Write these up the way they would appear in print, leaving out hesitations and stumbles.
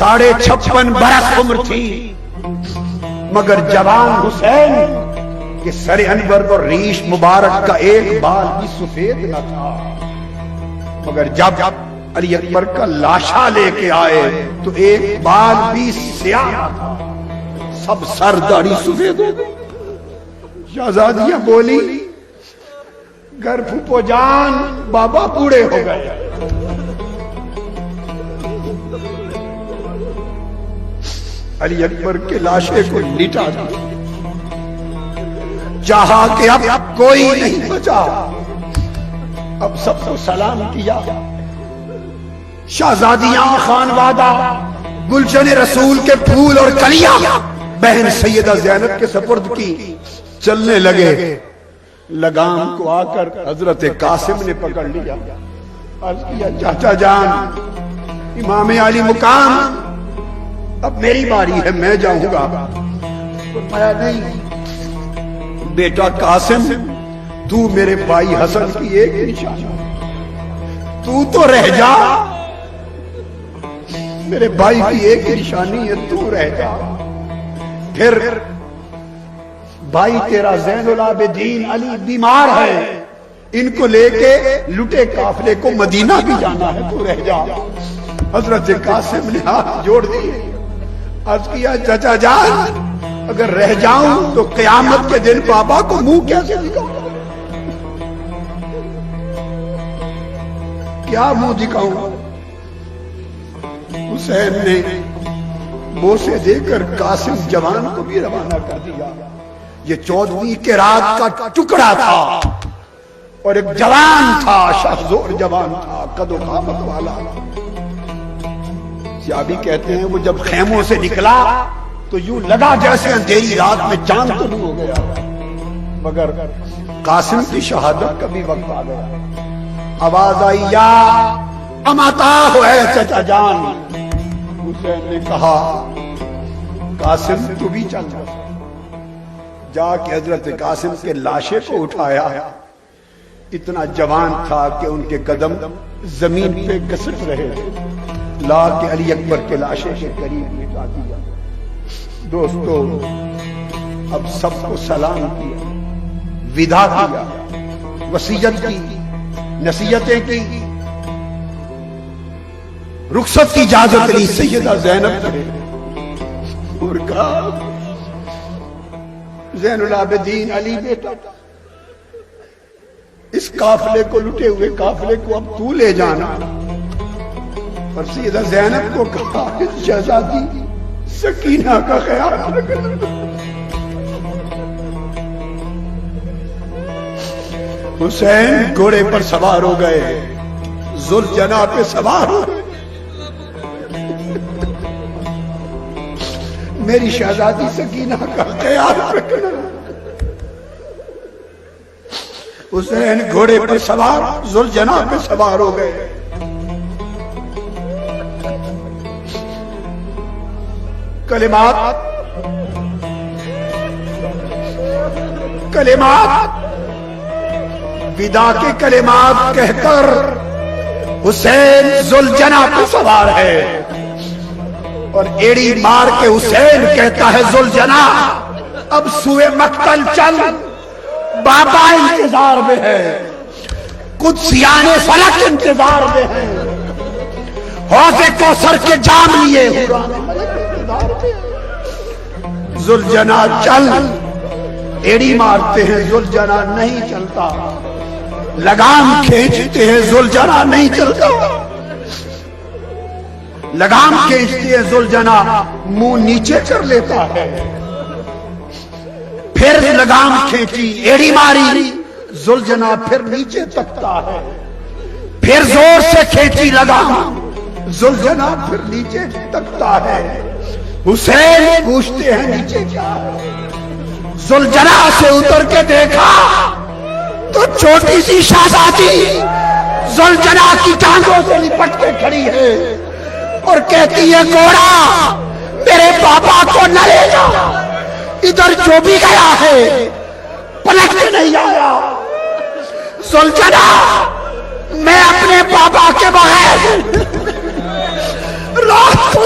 56.5 برس عمر تھی، مگر جوان حسین کہ سر انور اور ریش مبارک کا ایک بال بھی سفید نہ تھا، مگر جب علی اکبر کا لاشا لے کے آئے تو ایک بال بھی سیاہ نہ تھا، سب سر داڑھی سفید ہو گئی۔ شہزادیاں بولی گر پھوپھو جان بابا بوڑھے ہو گئے۔ علی اکبر کے لاشے کو لٹا دیا، چاہا کہ اب کوئی نہیں بچا، اب سب کو سلام کیا۔ شہزادیاں خانوادہ گلشن رسول کے پھول اور کلیاں بہن سیدہ زینب کے سپرد کی، چلنے لگے۔ لگام کو آ کر حضرت قاسم نے پکڑ لیا، عرض کیا چاچا جان امام علی مقام اب میری باری ہے، میں جاؤں گا۔ فرمایا نہیں بیٹا قاسم، تو میرے بھائی حسن کی ایک نشانی، تو رہ جا، میرے بھائی کی ایک نشانی ہے، تو رہ جا۔ پھر بھائی تیرا زین العابدین علی بیمار ہے، ان کو لے کے لٹے قافلے کو مدینہ بھی جانا ہے، تو رہ جا۔ حضرت قاسم نے ہاتھ جوڑ دیے، عرض کیا چچا جان اگر رہ جاؤں تو قیامت کے دن بابا کو منہ کیسے دکھاؤں، کیا منہ دکھاؤں؟ حسین نے بوسے دے کر قاسم جوان کو بھی روانہ کر دیا۔ یہ 14ویں کے رات کا ٹکڑا تھا اور ایک جوان تھا، شہزور جوان تھا، قد و قامت والا۔ سیابی کہتے ہیں وہ جب خیموں سے نکلا تو یوں لگا جیسے اندھیری رات میں چاند طلوع ہو گیا، مگر قاسم کی شہادت کا بھی وقت آ گیا۔ آواز آئی یا اماتا ہو اے چچا جان۔ حسین نے کہا قاسم تو بھی چل جا کے حضرت قاسم کے لاشے کو اٹھایا۔ اتنا جوان تھا کہ ان کے قدم زمین پہ گھسٹ رہے تھے، لا کے علی اکبر کے لاشے کے قریب لٹا دیا۔ دوستو اب سب کو سلام کیا، ودا کیا، وصیت کی، نصیحتیں کی، رخصت کی اجازت لی سیدہ زینب نے، اور کہا زین العابدین علی بیٹا اس قافلے کو، لٹے ہوئے قافلے کو اب تو لے جانا۔ اور سیدہ زینب کو کہا شہزادی سکینہ کا خیال رکھنا۔ حسین گھوڑے پر سوار ہو گئے، ذوالجناح پہ سوار ہو گئے۔ میری شہزادی سکینہ کا خیال رکھنا۔ حسین گھوڑے پر سوار ذوالجناح پہ سوار ہو گئے۔ کلمات ودا کے کلمات کہہ کر حسین ذوالجناح پہ سوار ہے، اور ایڑی مار کے حسین کہتا ہے ذوالجناح اب سوئے مقتل چل، بابا انتظار میں ہے، قدسیان فلک انتظار میں ہے، حوض کوثر کے جام لیے ذوالجناح چل۔ ایڑی مارتے ہیں ذوالجناح نہیں چلتا، لگام کھینچتے ہیں ذوالجناح نہیں چلتا، لگام کھینچتے ہیں ذوالجناح منہ نیچے کر لیتا ہے، پھر لگام کھینچی ایڑی ماری ذوالجناح پھر نیچے تکتا ہے، پھر زور سے کھینچی لگام ذوالجناح پھر نیچے تکتا ہے۔ حسین پوچھتے ہیں نیچے کیا ہے؟ ذوالجناح سے اتر کے دیکھا تو چھوٹی سی شہزادی ذوالجناح کی ٹانگوں سے لپٹ کے کھڑی ہے اور کہتی ہے گھوڑا میرے پاپا کو نہ لے جا، ادھر جو بھی گیا ہے پلٹ کے نہیں آیا۔ ذوالجناح میں اپنے پاپا کے بغیر رات کو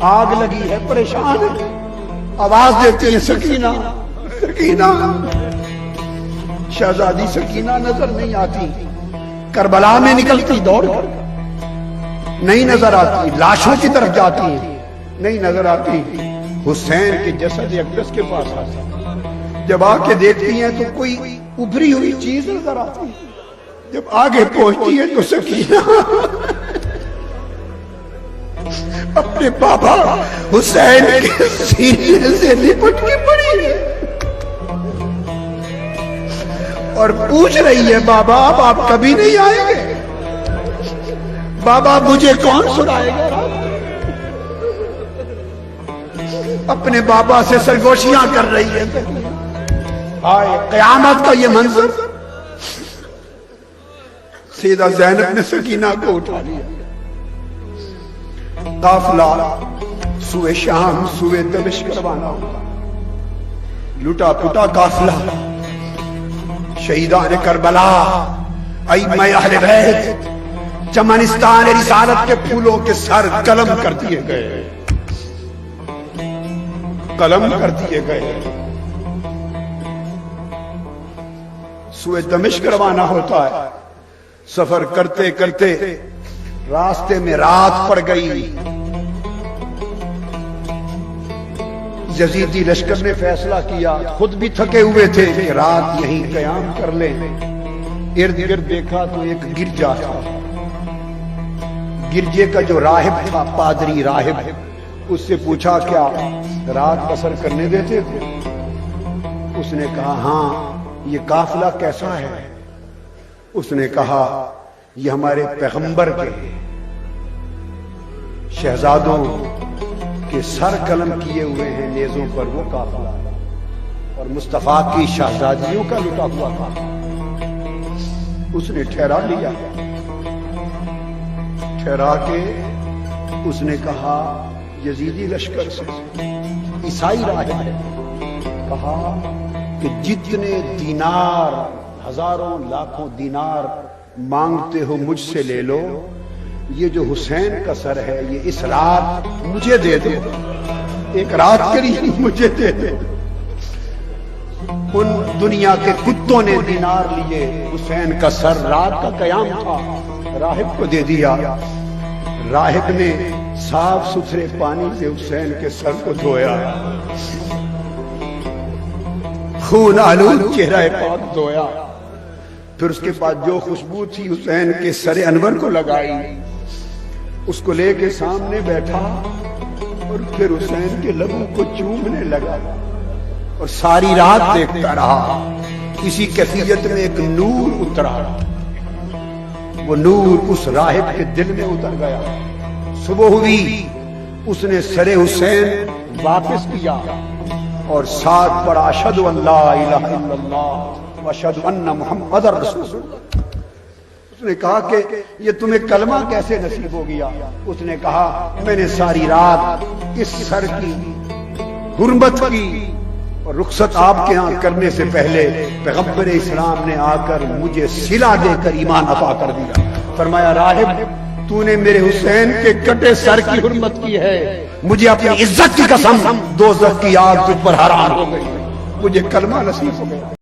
آگ لگی ہے، پریشان ہے، آواز دیتی ہے سکینہ سکینہ، شہزادی سکینہ نظر نہیں آتی، کربلا میں نکلتی دوڑ کر، نہیں نظر آتی، لاشوں کی طرف جاتی ہیں، نہیں نظر آتی، حسین کے جسد اقدس کے پاس آتی، جب آ کے دیکھتی ہیں تو کوئی ابھری ہوئی چیز نظر آتی ہے، جب آگے پہنچتی ہے تو سکینہ اپنے بابا حسین کے سینے سے لپٹ کے پڑی ہے اور پوچھ رہی ہے بابا اب آپ کبھی نہیں آئیں گے؟ بابا مجھے کون سنائے گا؟ اپنے بابا سے سرگوشیاں کر رہی ہے۔ آئے قیامت کا یہ منظر، سیدہ زینب نے سکینہ کو اٹھا لیا، قافلہ سوئے شام سوئے دمشق روانہ ہوگا، لٹا پٹا قافلہ، شہیدان کربلا، ائمہ اہل بیت، چمنستان رسالت کے پھولوں کے سر قلم کر دیے گئے، قلم کر دیے گئے، سوئے دمشق روانہ ہوتا ہے۔ سفر کرتے کرتے راستے میں رات پڑ گئی، یزیدی لشکر نے فیصلہ کیا، خود بھی تھکے ہوئے تھے کہ رات یہیں قیام کر لیں۔ ارد گرد دیکھا تو ایک گرجا تھا، گرجے کا جو راہب تھا، پادری راہب، اس سے پوچھا کیا رات بسر کرنے دیتے تھے؟ اس نے کہا ہاں، یہ قافلہ کیسا ہے؟ اس نے کہا یہ ہمارے پیغمبر کے شہزادوں کے سر قلم کیے ہوئے ہیں نیزوں پر، وہ قافلہ ہے، اور مصطفیٰ کی شہزادیوں کا لٹا ہوا تھا۔ اس نے ٹھہرا لیا، ٹھہرا کے اس نے کہا یزیدی لشکر سے، عیسائی راہب ہے، کہا کہ جتنے دینار، ہزاروں لاکھوں دینار مانگتے ہو مجھ سے لے لو، یہ جو حسین کا سر ہے یہ اس رات مجھے دے دو، ایک رات کے لیے مجھے دے دو۔ ان دنیا کے کتوں نے دینار لیے، حسین کا سر، رات کا قیام تھا، راہب کو دے دیا۔ راہب نے صاف ستھرے پانی سے حسین کے سر کو دھویا، خون آلود چہرہ پاک دھویا، پھر اس کے بعد جو خوشبو تھی حسین کے سر انور کو لگائی، اس کو لے کے سامنے بیٹھا اور پھر حسین کے لبوں کو چومنے لگا اور ساری رات دیکھتا رہا۔ اسی کیفیت میں ایک نور اترا، وہ نور اس راہب کے دل میں اتر گیا۔ صبح ہوئی، اس نے سر حسین واپس کیا اور ساتھ پڑھا اشہد ان لا الہ الا اللہ واشہد ان محمد رسول اللہ۔ اس نے کہا کہ یہ تمہیں کلمہ کیسے نصیب ہو گیا؟ اس نے کہا میں نے ساری رات اس سر کی حرمت کی، اور رخصت آپ کے ہاں کرنے سے پہلے پیغمبر اسلام نے آ کر مجھے صلہ دے کر ایمان عطا کر دیا۔ فرمایا راہب تو نے میرے حسین کے کٹے سر کی حرمت کی ہے، مجھے اپنی عزت کی قسم دوزخ کی آگ تجھ پر حرام ہو گئی، مجھے کلمہ نصیب ہو گیا۔